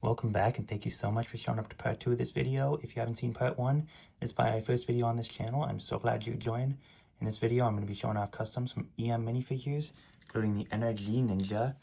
Welcome back and thank you so much for showing up to part 2 of this video. If you haven't seen part 1, it's my first video on this channel. I'm so glad you joined. In this video, I'm going to be showing off customs from EM Minifigures, including the Energy Ninja,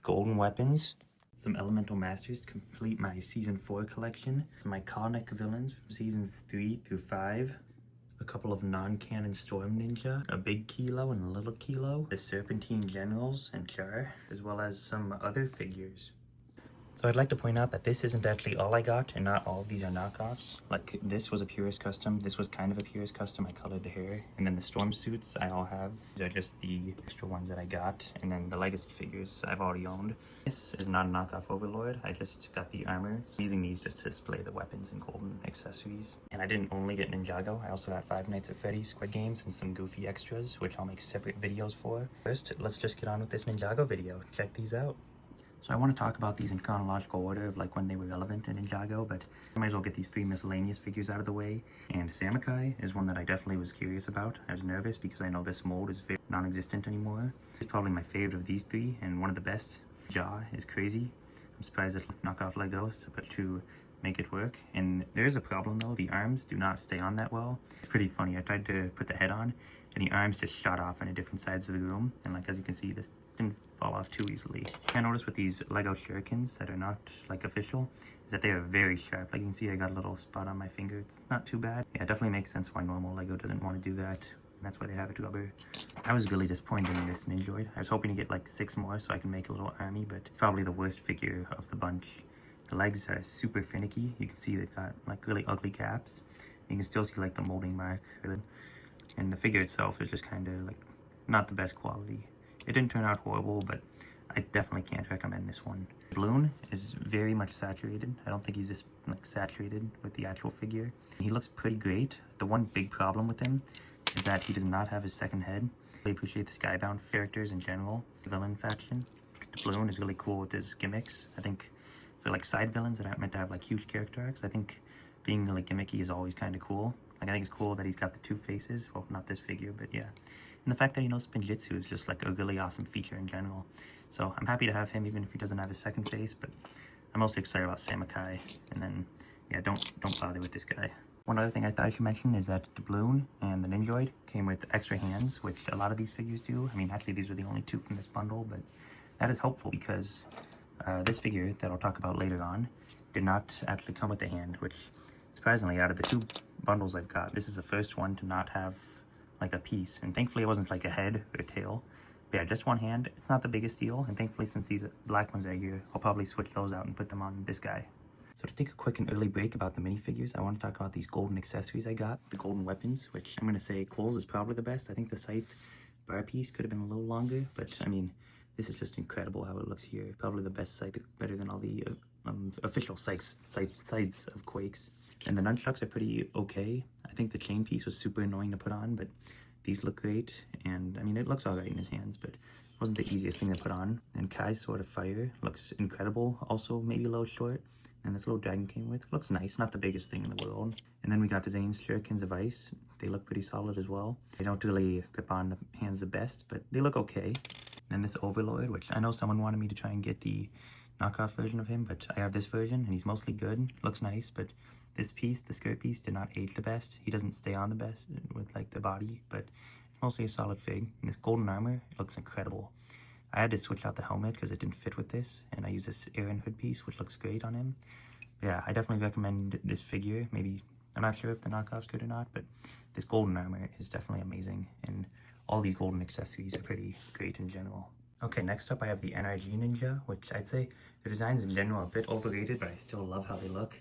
golden weapons, some elemental masters to complete my season 4 collection, some iconic villains from seasons 3 through 5, a couple of non-canon Storm Ninja, a big Kilo and a little Kilo, the Serpentine Generals and Char, as well as some other figures. So I'd like to point out that this isn't actually all I got, and not all of these are knockoffs. Like, this was a purist custom, this was kind of a purist custom, I colored the hair, and then the storm suits I all have. These are just the extra ones that I got, and then the legacy figures I've already owned. This is not a knockoff Overlord, I just got the armor. So I'm using these just to display the weapons and golden accessories. And I didn't only get Ninjago, I also got Five Nights at Freddy's, Squid Games, and some goofy extras, which I'll make separate videos for. First, let's just get on with this Ninjago video. Check these out. So I want to talk about these in chronological order of like when they were relevant in Ninjago, but I might as well get these 3 miscellaneous figures out of the way. And Samukai is one that I definitely was curious about. I was nervous because I know this mold is very non-existent anymore. It's probably my favorite of these 3 and one of the best. Jaw is crazy. I'm surprised that knockoff Legos, but to make it work. And there is a problem though, the arms do not stay on that well. It's pretty funny, I tried to put the head on and the arms just shot off into different sides of the room. And like, as you can see, this didn't fall off too easily. I noticed with these Lego shurikens that are not like official is that they are very sharp. Like you can see I got a little spot on my finger. It's not too bad. Yeah, it definitely makes sense why normal Lego doesn't want to do that. And that's why they have it rubber. I was really disappointed in this Ninjoid. I was hoping to get like 6 more so I can make a little army, but probably the worst figure of the bunch. The legs are super finicky. You can see they've got like really ugly gaps. You can still see like the molding mark. And the figure itself is just kind of like not the best quality. It didn't turn out horrible, but I definitely can't recommend this one. Balloon is very much saturated. I don't think he's this like saturated with the actual figure. He looks pretty great. The one big problem with him is that he does not have his second head. I really appreciate the Skybound characters in general. The villain faction. The Balloon is really cool with his gimmicks. I think for like side villains that aren't meant to have like huge character arcs, I think being like gimmicky is always kind of cool. Like I think it's cool that he's got the 2 faces. Well, not this figure, but yeah. And the fact that he knows Spinjitzu is just like a really awesome feature in general. So I'm happy to have him even if he doesn't have his second face, but I'm mostly excited about Samukai. And then, yeah, don't bother with this guy. One other thing I thought I should mention is that the Balloon and the Ninjoid came with extra hands, which a lot of these figures do. I mean, actually these were the only 2 from this bundle, but that is helpful because this figure that I'll talk about later on did not actually come with a hand, which surprisingly out of the 2 bundles I've got, this is the first one to not have like a piece, and thankfully it wasn't like a head or a tail. But yeah, just one hand. It's not the biggest deal, and thankfully since these black ones are here, I'll probably switch those out and put them on this guy. So to take a quick and early break about the minifigures, I want to talk about these golden accessories I got, the golden weapons, which I'm going to say Cole's is probably the best. I think the scythe bar piece could have been a little longer, but I mean, this is just incredible how it looks here. Probably the best scythe, better than all the official scythes of Quakes. And the nunchucks are pretty okay. I think the chain piece was super annoying to put on, but these look great. And I mean, it looks all right in his hands, but it wasn't the easiest thing to put on. And Kai's Sword of Fire looks incredible. Also, maybe a little short. And this little dragon came with looks nice. Not the biggest thing in the world. And then we got Zane's Shurikens of Ice. They look pretty solid as well. They don't really grip on the hands the best, but they look okay. And this Overlord, which I know someone wanted me to try and get the knockoff version of him, but I have this version and he's mostly good. Looks nice, but this piece, the skirt piece, did not age the best. He doesn't stay on the best with like the body, but it's mostly a solid fig. And this golden armor looks incredible. I had to switch out the helmet because it didn't fit with this, and I use this Aaron hood piece, which looks great on him. But yeah, I definitely recommend this figure. Maybe, I'm not sure if the knockoff's good or not, but this golden armor is definitely amazing, and all these golden accessories are pretty great in general. Okay, next up I have the NRG Ninja, which I'd say the designs in general are a bit overrated, but I still love how they look.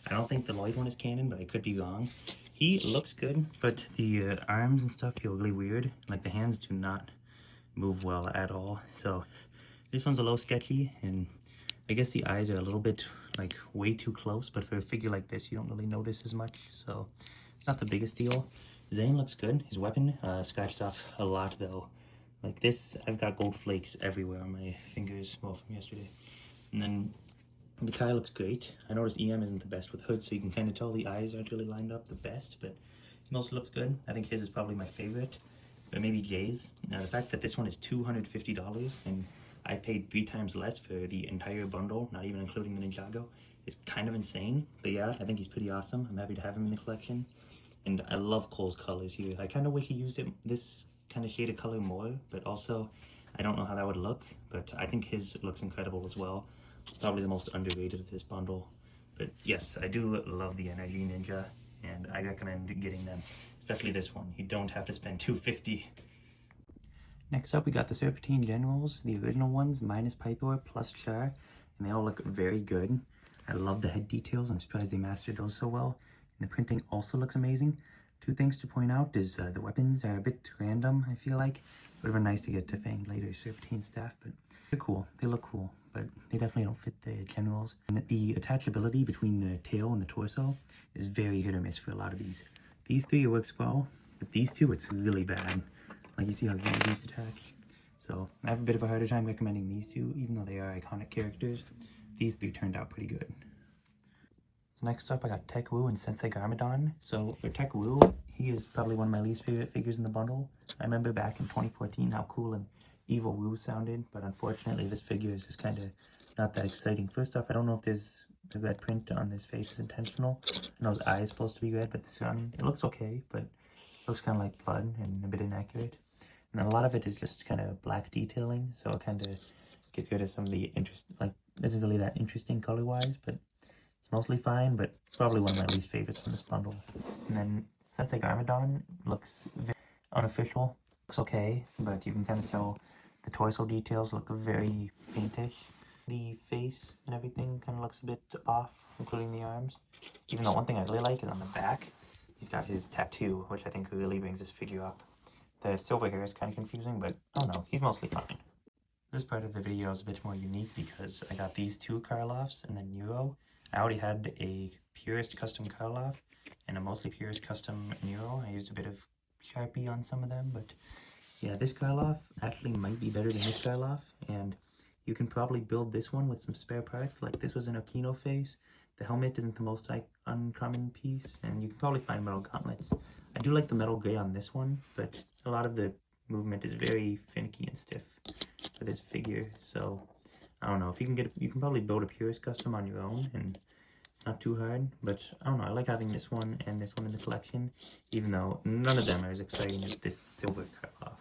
I don't think the Lloyd one is canon, but I could be wrong. He looks good, but the arms and stuff feel really weird. Like the hands do not move well at all. So this one's a little sketchy, and I guess the eyes are a little bit like way too close, but for a figure like this, you don't really notice as much. So it's not the biggest deal. Zane looks good. His weapon scratches off a lot though. Like this, I've got gold flakes everywhere on my fingers, well, from yesterday. And then the Kai looks great. I noticed EM isn't the best with hood, so you can kind of tell the eyes aren't really lined up the best, but he also looks good. I think his is probably my favorite, but maybe Jay's. Now, the fact that this one is $250, and I paid 3 times less for the entire bundle, not even including the Ninjago. It's kind of insane, but yeah, I think he's pretty awesome. I'm happy to have him in the collection. And I love Cole's colors here. I kind of wish he used this kind of shade of color more, but also I don't know how that would look, but I think his looks incredible as well. Probably the most underrated of this bundle. But yes, I do love the Energy Ninja, and I recommend getting them, especially this one. You don't have to spend $250. Next up, we got the Serpentine Generals, the original ones, minus Pythor plus Char, and they all look very good. I love the head details. I'm surprised they mastered those so well. And the printing also looks amazing. 2 things to point out is the weapons are a bit random, I feel like. It would have been nice to get to Fanged later Serpentine staff, but they're cool. They look cool, but they definitely don't fit the Generals. And the attachability between the tail and the torso is very hit or miss for a lot of these. These 3 it works well, but these 2 it's really bad. Like, you see how good these attach. So I have a bit of a harder time recommending these 2, even though they are iconic characters. These 3 turned out pretty good. So next up, I got Tech Wu and Sensei Garmadon. So for Tech Wu, he is probably one of my least favorite figures in the bundle. I remember back in 2014 how cool and evil Wu sounded, but unfortunately this figure is just kind of not that exciting. First off, I don't know if the red print on this face is intentional. I know his eye is supposed to be red, but the sun, it looks okay, but it looks kind of like blood and a bit inaccurate. And then a lot of it is just kind of black detailing, so it kind of gets rid of some of the interest, like, isn't really that interesting color-wise, but it's mostly fine, but probably one of my least favorites from this bundle. And then Sensei Garmadon looks very unofficial. Looks okay, but you can kind of tell the torso details look very paintish. The face and everything kind of looks a bit off, including the arms. Even though one thing I really like is on the back, he's got his tattoo, which I think really brings this figure up. The silver hair is kind of confusing, but I don't know, he's mostly fine. This part of the video is a bit more unique because I got these 2 Karloffs and then Nero. I already had a Purist Custom Karloff and a mostly Purist Custom Nero. I used a bit of Sharpie on some of them, but yeah, this Karloff actually might be better than this Karloff, and you can probably build this one with some spare parts. Like, this was an Okino face. The helmet isn't the most uncommon piece, and you can probably find metal gauntlets. I do like the metal gray on this one, but a lot of the movement is very finicky and stiff for this figure, so I don't know. If you can probably build a Purist Custom on your own, and it's not too hard, but I don't know. I like having this one and this one in the collection, even though none of them are as exciting as this silver Karloff,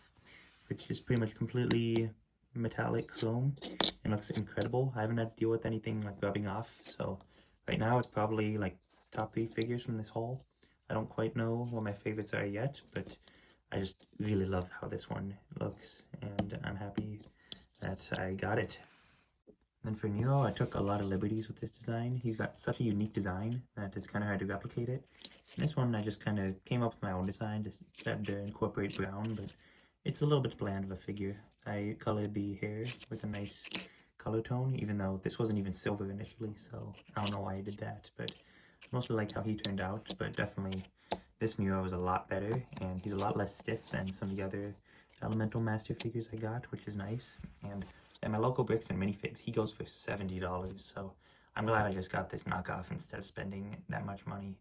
which is pretty much completely metallic chrome and looks incredible. I haven't had to deal with anything like rubbing off, so right now it's probably like top 3 figures from this haul. I don't quite know what my favorites are yet, but I just really love how this one looks, and I'm happy that I got it. Then for Nero, I took a lot of liberties with this design. He's got such a unique design that it's kind of hard to replicate it. And this one, I just kind of came up with my own design, just decided to incorporate brown, but it's a little bit bland of a figure. I colored the hair with a nice color tone, even though this wasn't even silver initially, so I don't know why I did that, but I mostly like how he turned out. But definitely this Nero is a lot better, and he's a lot less stiff than some of the other Elemental Master figures I got, which is nice. And at my local Bricks and Minifigs, he goes for $70, so I'm glad I just got this knockoff instead of spending that much money.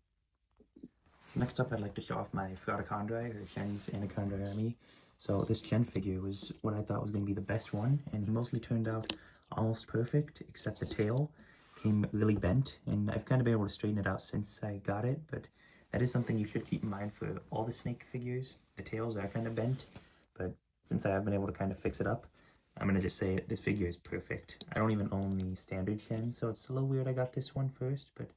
So next up, I'd like to show off my Fraudichondri, or Chen's Anaconda Army. So this Chen figure was what I thought was going to be the best one, and he mostly turned out almost perfect, except the tail came really bent, and I've kind of been able to straighten it out since I got it, but that is something you should keep in mind for all the snake figures. The tails are kind of bent, but since I have been able to kind of fix it up, I'm going to just say this figure is perfect. I don't even own the standard Chen, so it's a little weird I got this one first, but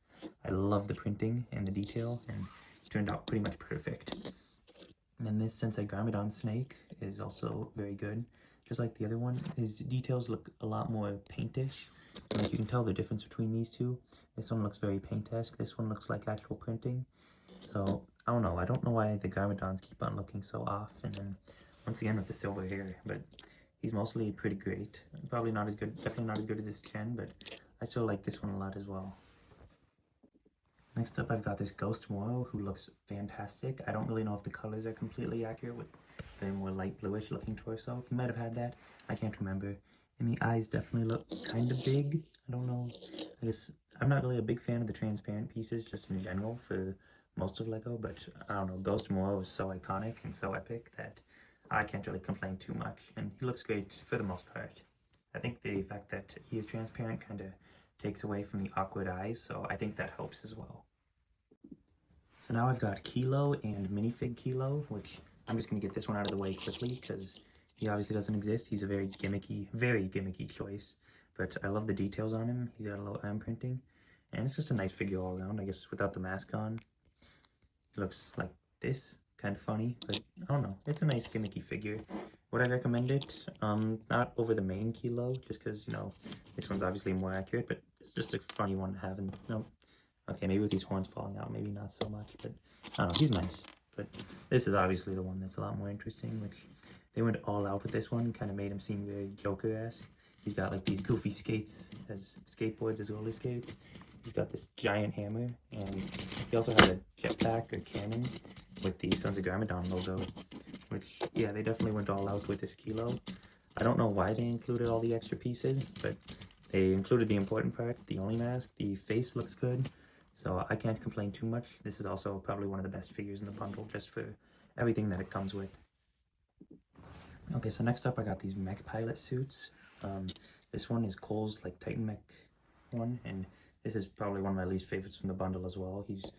I love the printing and the detail, and it turned out pretty much perfect. And then this Sensei Garmadon snake is also very good. Just like the other one, his details look a lot more paintish. Like, you can tell the difference between these 2. This one looks very paint-esque. This one looks like actual printing. So, I don't know. I don't know why the Garmadons keep on looking so off. And then, once again, with the silver hair. But he's mostly pretty great. Probably not as good, definitely not as good as this Chen, but I still like this one a lot as well. Next up, I've got this Ghost Moro, who looks fantastic. I don't really know if the colors are completely accurate with the more light bluish looking torso. He might have had that. I can't remember. And the eyes definitely look kind of big. I don't know. I guess I'm not really a big fan of the transparent pieces just in general for most of LEGO, but I don't know. Ghost Moro is so iconic and so epic that I can't really complain too much. And he looks great for the most part. I think the fact that he is transparent kind of takes away from the awkward eyes, so I think that helps as well. So now I've got Kilo and Minifig Kilo, which I'm just going to get this one out of the way quickly because he obviously doesn't exist. He's a very gimmicky choice, but I love the details on him. He's got a little arm printing, and it's just a nice figure all around. I guess without the mask on, it looks like this, kind of funny, but I don't know. It's a nice gimmicky figure. Would I recommend it? Not over the main Kilo, just because, you know, this one's obviously more accurate, but it's just a funny one to have. And no, okay, maybe with these horns falling out, maybe not so much, but I don't know, he's nice. But this is obviously the one that's a lot more interesting, which they went all out with this one, kind of made him seem very Joker-esque. He's got like these goofy skates as skateboards as roller skates. He's got this giant hammer, and he also has a jetpack or cannon with the Sons of Garmadon logo, which, yeah, they definitely went all out with this Kilo. I don't know why they included all the extra pieces, but they included the important parts, the only mask. The face looks good, so I can't complain too much. This is also probably one of the best figures in the bundle, just for everything that it comes with. Okay, so next up I got these mech pilot suits. This one is Cole's like Titan mech one, and this is probably one of my least favorites from the bundle as well. He's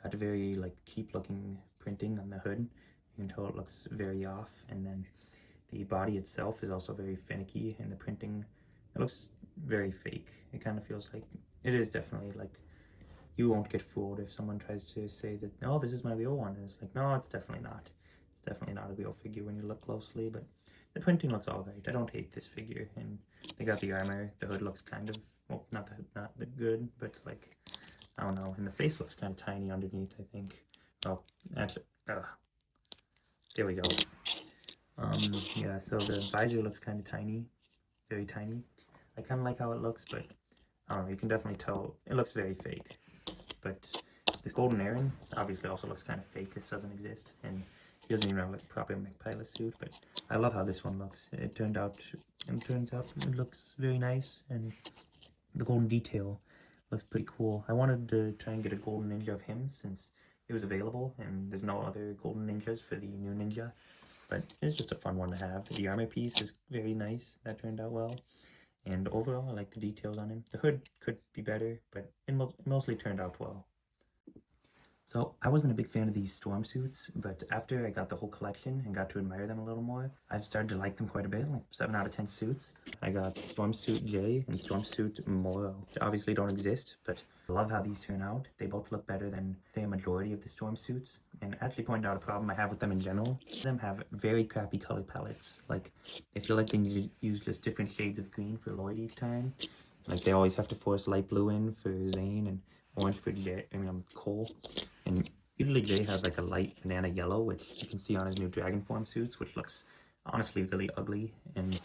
got a very like cheap looking printing on the hood. You can tell it looks very off, and then the body itself is also very finicky, and the printing, it looks very fake. It kind of feels like, it is definitely like, you won't get fooled if someone tries to say that, oh, this is my real one. And it's like, no, it's definitely not. It's definitely not a real figure when you look closely, but the printing looks alright. I don't hate this figure, and they got the armor. The hood looks kind of, well, not that good, but like, I don't know. And the face looks kind of tiny underneath, I think. Oh, actually, there we go. Yeah, so the visor looks kind of tiny, very tiny. I kind of like how it looks, but I don't know, you can definitely tell it looks very fake. But this golden Aaron obviously also looks kind of fake. This doesn't exist, and he doesn't even have like a proper mech pilot suit. But I love how this one looks. It turns out it looks very nice, and the golden detail looks pretty cool. I wanted to try and get a golden ninja of him since it was available, and there's no other golden ninjas for the new ninja. But it's just a fun one to have. The armor piece is very nice. That turned out well. And overall, I like the details on him. The hood could be better, but it mostly turned out well. So I wasn't a big fan of these storm suits, but after I got the whole collection and got to admire them a little more, I've started to like them quite a bit, like 7 out of 10 suits. I got Storm Suit J and Storm Suit Moro, which obviously don't exist, but I love how these turn out. They both look better than, say, a majority of the storm suits. And actually point out a problem I have with them in general. Them have very crappy color palettes. Like, I feel like they need to use just different shades of green for Lloyd each time. Like, they always have to force light blue in for Zane and orange for Cole. And usually Jay has like a light banana yellow, which you can see on his new dragon form suits, which looks honestly really ugly. And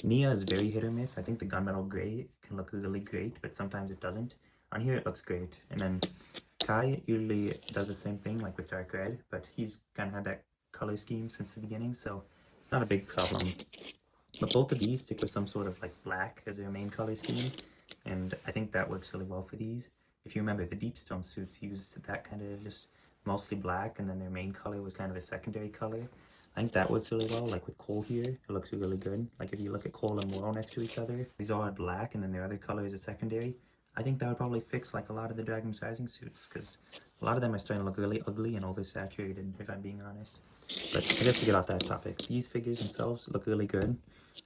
Nia is very hit or miss. I think the gunmetal gray can look really great, but sometimes it doesn't. On here it looks great. And then Kai usually does the same thing, like with dark red, but he's kind of had that color scheme since the beginning, so it's not a big problem. But both of these stick with some sort of like black as their main color scheme, and I think that works really well for these. If you remember, the Deep Stone suits used that kind of just mostly black, and then their main color was kind of a secondary color. I think that works really well. Like with Cole here, it looks really good. Like if you look at Cole and Moro next to each other, these all are black, and then their other color is a secondary. I think that would probably fix like a lot of the Dragon's Rising suits, because a lot of them are starting to look really ugly and oversaturated, if I'm being honest. But I guess to get off that topic, these figures themselves look really good.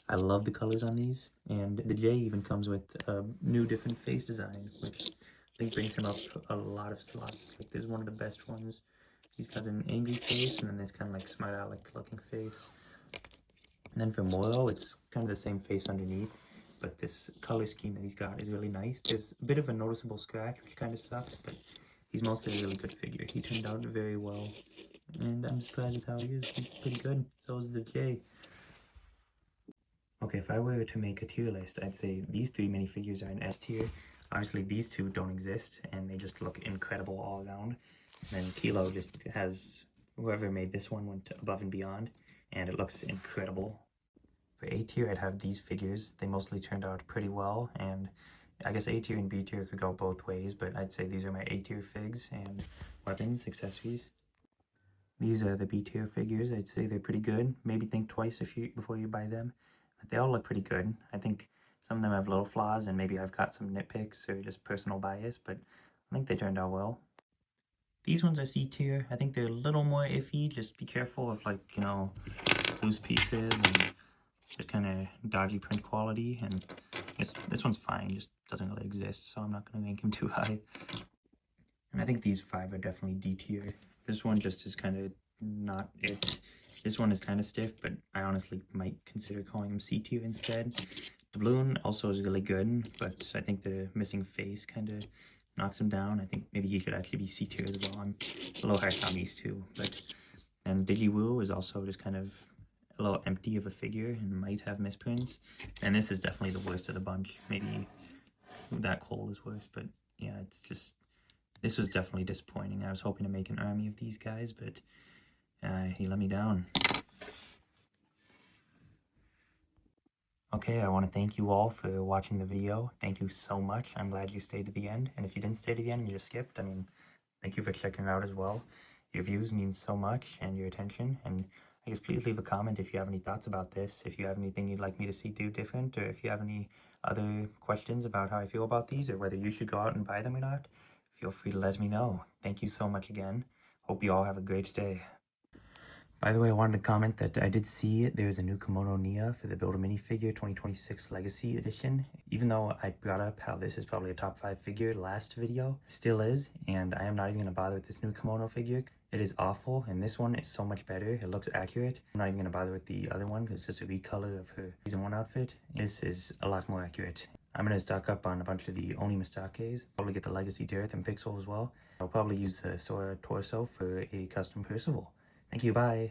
I love the colors on these, and the J even comes with a new different face design, which I think brings him up a lot of slots. Like, this is one of the best ones. He's got an angry face, and then this kind of like smart aleck looking face. And then for Moro, it's kind of the same face underneath, but this color scheme that he's got is really nice. There's a bit of a noticeable scratch, which kind of sucks, but he's mostly a really good figure. He turned out very well, and I'm surprised with how he is. He's pretty good. So is the J. Okay, if I were to make a tier list, I'd say these 3 minifigures are in S tier. Obviously, these 2 don't exist, and they just look incredible all around. And then Kilo just has, whoever made this one went above and beyond, and it looks incredible. For A tier, I'd have these figures. They mostly turned out pretty well, and I guess A tier and B tier could go both ways, but I'd say these are my A tier figs and weapons, accessories. These are the B tier figures. I'd say they're pretty good. Maybe think twice before you buy them. But they all look pretty good. I think Some of them have little flaws, and maybe I've got some nitpicks or just personal bias, but I think they turned out well. These ones are C tier. I think they're a little more iffy. Just be careful of, like, you know, loose pieces and just kind of dodgy print quality. And this one's fine, just doesn't really exist, so I'm not going to rank him too high. And I think these 5 are definitely D tier. This one just is kind of not it. This one is kind of stiff, but I honestly might consider calling him C tier instead. The balloon also is really good, but I think the missing face kind of knocks him down. I think maybe he should actually be C tier as well. I'm a little harsh on these two. And Digiwoo is also just kind of a little empty of a figure and might have misprints. And this is definitely the worst of the bunch. Maybe that Cole is worse, but yeah, it's just, this was definitely disappointing. I was hoping to make an army of these guys, but he let me down. Okay, I want to thank you all for watching the video. Thank you so much. I'm glad you stayed to the end. And if you didn't stay to the end and you just skipped, I mean, thank you for checking it out as well. Your views mean so much, and your attention. And I guess please leave a comment if you have any thoughts about this, if you have anything you'd like me to see do different, or if you have any other questions about how I feel about these, or whether you should go out and buy them or not. Feel free to let me know. Thank you so much again. Hope you all have a great day. By the way, I wanted to comment that I did see there's a new Kimono Nia for the Build a Minifigure 2026 Legacy Edition. Even though I brought up how this is probably a top 5 figure last video, still is, and I am not even going to bother with this new kimono figure. It is awful, and this one is so much better. It looks accurate. I'm not even going to bother with the other one because it's just a recolor of her season 1 outfit. This is a lot more accurate. I'm going to stock up on a bunch of the Oni Mistakes. Probably get the Legacy Dareth and Pixel as well. I'll probably use the Sora torso for a custom Percival. Thank you, bye!